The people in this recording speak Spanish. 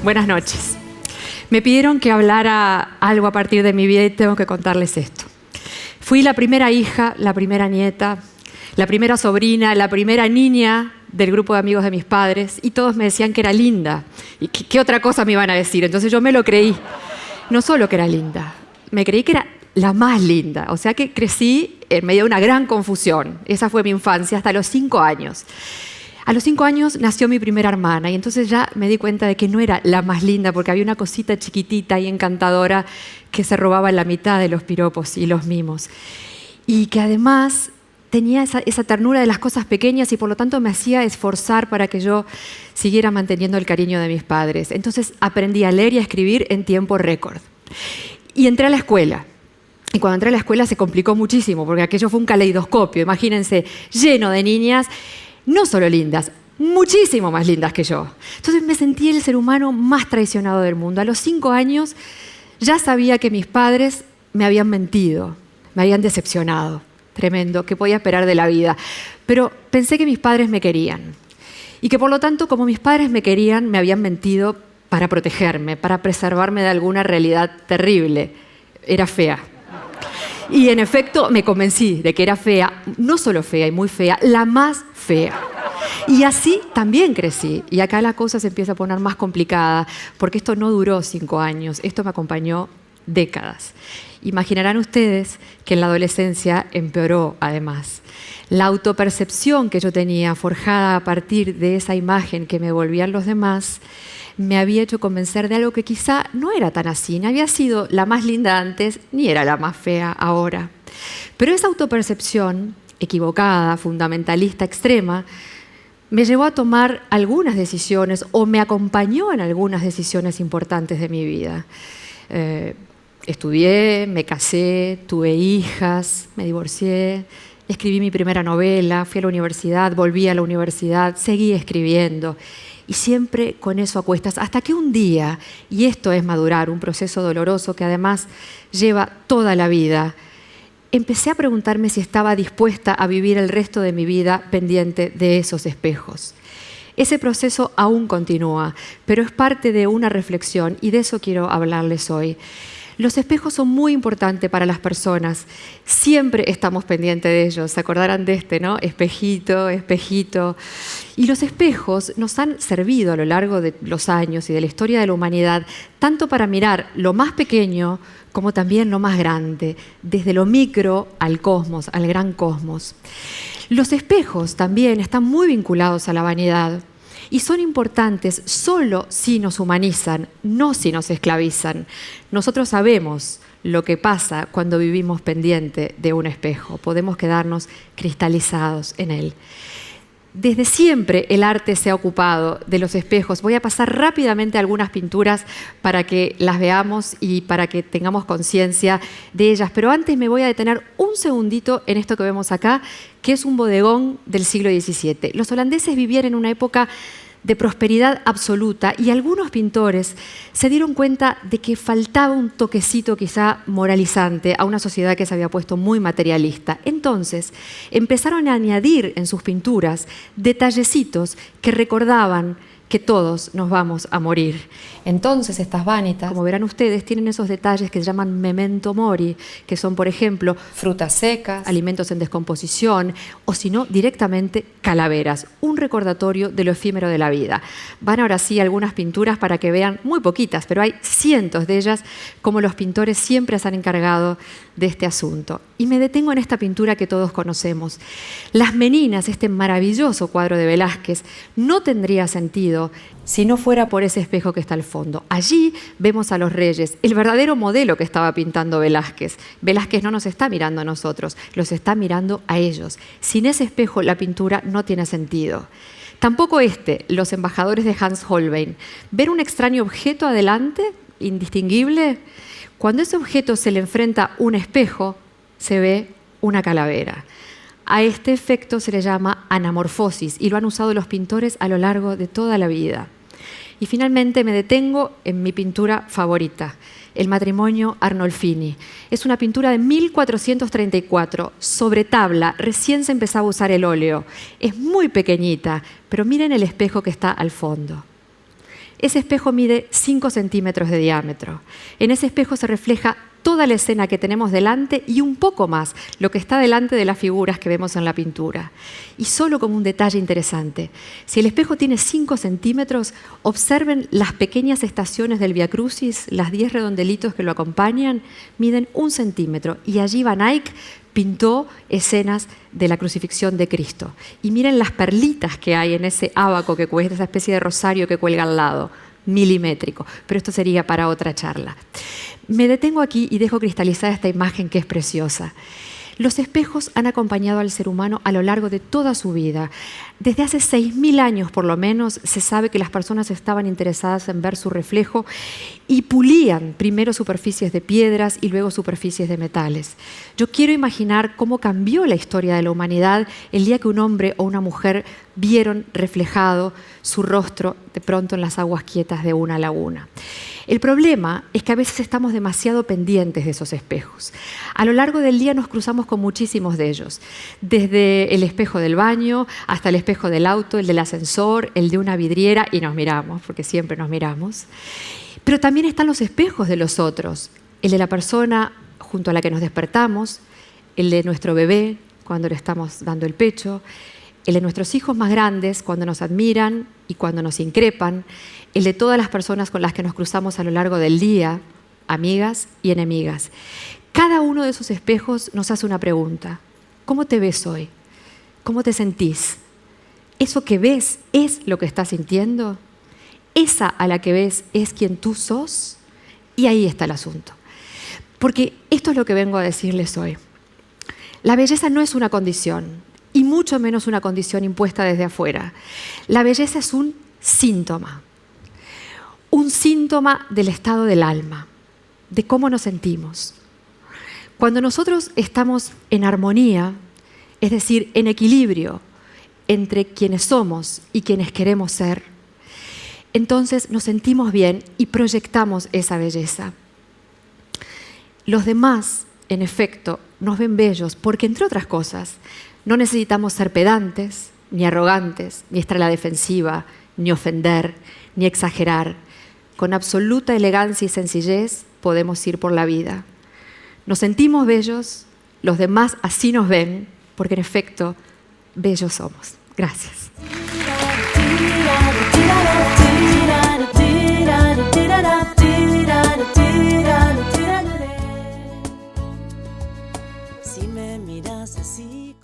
Buenas noches. Me pidieron que hablara algo a partir de mi vida y tengo que contarles esto. Fui la primera hija, la primera nieta, la primera sobrina, la primera niña del grupo de amigos de mis padres y todos me decían que era linda. ¿Y qué otra cosa me iban a decir? Entonces yo me lo creí. No solo que era linda, me creí que era la más linda. O sea que crecí en medio de una gran confusión. Esa fue mi infancia hasta los 5 años. A los 5 años nació mi primera hermana y entonces ya me di cuenta de que no era la más linda porque había una cosita chiquitita y encantadora que se robaba la mitad de los piropos y los mimos. Y que además tenía esa ternura de las cosas pequeñas y por lo tanto me hacía esforzar para que yo siguiera manteniendo el cariño de mis padres. Entonces aprendí a leer y a escribir en tiempo récord. Y entré a la escuela. Y cuando entré a la escuela se complicó muchísimo porque aquello fue un caleidoscopio, imagínense, lleno de niñas, no solo lindas, muchísimo más lindas que yo. Entonces me sentí el ser humano más traicionado del mundo. A los 5 años ya sabía que mis padres me habían mentido, me habían decepcionado. Tremendo, ¿qué podía esperar de la vida? Pero pensé que mis padres me querían. Y que por lo tanto, como mis padres me querían, me habían mentido para protegerme, para preservarme de alguna realidad terrible. Era fea. Y en efecto me convencí de que era fea, no solo fea y muy fea, la más fea. Y así también crecí. Y acá la cosa se empieza a poner más complicada, porque esto no duró 5 años, esto me acompañó décadas. Imaginarán ustedes que en la adolescencia empeoró además. La autopercepción que yo tenía, forjada a partir de esa imagen que me volvían los demás, me había hecho convencer de algo que quizá no era tan así, no había sido la más linda antes, ni era la más fea ahora. Pero esa autopercepción equivocada, fundamentalista, extrema, me llevó a tomar algunas decisiones o me acompañó en algunas decisiones importantes de mi vida. Estudié, me casé, tuve hijas, me divorcié, escribí mi primera novela, fui a la universidad, volví a la universidad, seguí escribiendo. Y siempre con eso a cuestas, hasta que un día, y esto es madurar, un proceso doloroso que además lleva toda la vida, empecé a preguntarme si estaba dispuesta a vivir el resto de mi vida pendiente de esos espejos. Ese proceso aún continúa, pero es parte de una reflexión y de eso quiero hablarles hoy. Los espejos son muy importantes para las personas. Siempre estamos pendientes de ellos. Se acordarán de este, ¿no? Espejito, espejito. Y los espejos nos han servido a lo largo de los años y de la historia de la humanidad, tanto para mirar lo más pequeño como también lo más grande, desde lo micro al cosmos, al gran cosmos. Los espejos también están muy vinculados a la vanidad. Y son importantes solo si nos humanizan, no si nos esclavizan. Nosotros sabemos lo que pasa cuando vivimos pendiente de un espejo. Podemos quedarnos cristalizados en él. Desde siempre el arte se ha ocupado de los espejos. Voy a pasar rápidamente algunas pinturas para que las veamos y para que tengamos conciencia de ellas. Pero antes me voy a detener un segundito en esto que vemos acá, que es un bodegón del siglo XVII. Los holandeses vivían en una época de prosperidad absoluta y algunos pintores se dieron cuenta de que faltaba un toquecito quizá moralizante a una sociedad que se había puesto muy materialista. Entonces empezaron a añadir en sus pinturas detallecitos que recordaban que todos nos vamos a morir. Entonces estas vanitas, como verán ustedes, tienen esos detalles que se llaman memento mori, que son, por ejemplo, frutas secas, alimentos en descomposición, o si no, directamente calaveras, un recordatorio de lo efímero de la vida. Van ahora sí algunas pinturas para que vean, muy poquitas, pero hay cientos de ellas, como los pintores siempre se han encargado de este asunto. Y me detengo en esta pintura que todos conocemos. Las Meninas, este maravilloso cuadro de Velázquez, no tendría sentido si no fuera por ese espejo que está al fondo. Allí vemos a los reyes, el verdadero modelo que estaba pintando Velázquez. Velázquez no nos está mirando a nosotros, los está mirando a ellos. Sin ese espejo la pintura no tiene sentido. Tampoco los embajadores de Hans Holbein. Ver un extraño objeto adelante, indistinguible, cuando ese objeto se le enfrenta un espejo, se ve una calavera. A este efecto se le llama anamorfosis y lo han usado los pintores a lo largo de toda la vida. Y finalmente me detengo en mi pintura favorita, El matrimonio Arnolfini. Es una pintura de 1434, sobre tabla, recién se empezaba a usar el óleo. Es muy pequeñita, pero miren el espejo que está al fondo. Ese espejo mide 5 centímetros de diámetro. En ese espejo se refleja toda la escena que tenemos delante y un poco más, lo que está delante de las figuras que vemos en la pintura. Y solo como un detalle interesante, si el espejo tiene 5 centímetros, observen las pequeñas estaciones del Vía Crucis, las 10 redondelitos que lo acompañan, miden 1 centímetro. Y allí Van Eyck pintó escenas de la crucifixión de Cristo. Y miren las perlitas que hay en ese ábaco que cuesta, esa especie de rosario que cuelga al lado, milimétrico. Pero esto sería para otra charla. Me detengo aquí y dejo cristalizada esta imagen que es preciosa. Los espejos han acompañado al ser humano a lo largo de toda su vida. Desde hace 6.000 años, por lo menos, se sabe que las personas estaban interesadas en ver su reflejo y pulían primero superficies de piedras y luego superficies de metales. Yo quiero imaginar cómo cambió la historia de la humanidad el día que un hombre o una mujer vieron reflejado su rostro de pronto en las aguas quietas de una laguna. El problema es que a veces estamos demasiado pendientes de esos espejos. A lo largo del día nos cruzamos con muchísimos de ellos, desde el espejo del baño hasta el espejo del auto, el del ascensor, el de una vidriera, y nos miramos, porque siempre nos miramos. Pero también están los espejos de los otros, el de la persona junto a la que nos despertamos, el de nuestro bebé cuando le estamos dando el pecho, el de nuestros hijos más grandes cuando nos admiran y cuando nos increpan, el de todas las personas con las que nos cruzamos a lo largo del día, amigas y enemigas. Cada uno de esos espejos nos hace una pregunta. ¿Cómo te ves hoy? ¿Cómo te sentís? ¿Eso que ves es lo que estás sintiendo? ¿Esa a la que ves es quien tú sos? Y ahí está el asunto. Porque esto es lo que vengo a decirles hoy. La belleza no es una condición, y mucho menos una condición impuesta desde afuera. La belleza es un síntoma del estado del alma, de cómo nos sentimos. Cuando nosotros estamos en armonía, es decir, en equilibrio entre quienes somos y quienes queremos ser, entonces nos sentimos bien y proyectamos esa belleza. Los demás, en efecto, nos ven bellos porque, entre otras cosas, no necesitamos ser pedantes, ni arrogantes, ni estar a la defensiva, ni ofender, ni exagerar. Con absoluta elegancia y sencillez podemos ir por la vida. Nos sentimos bellos, los demás así nos ven, porque en efecto, bellos somos. Gracias. Si me miras así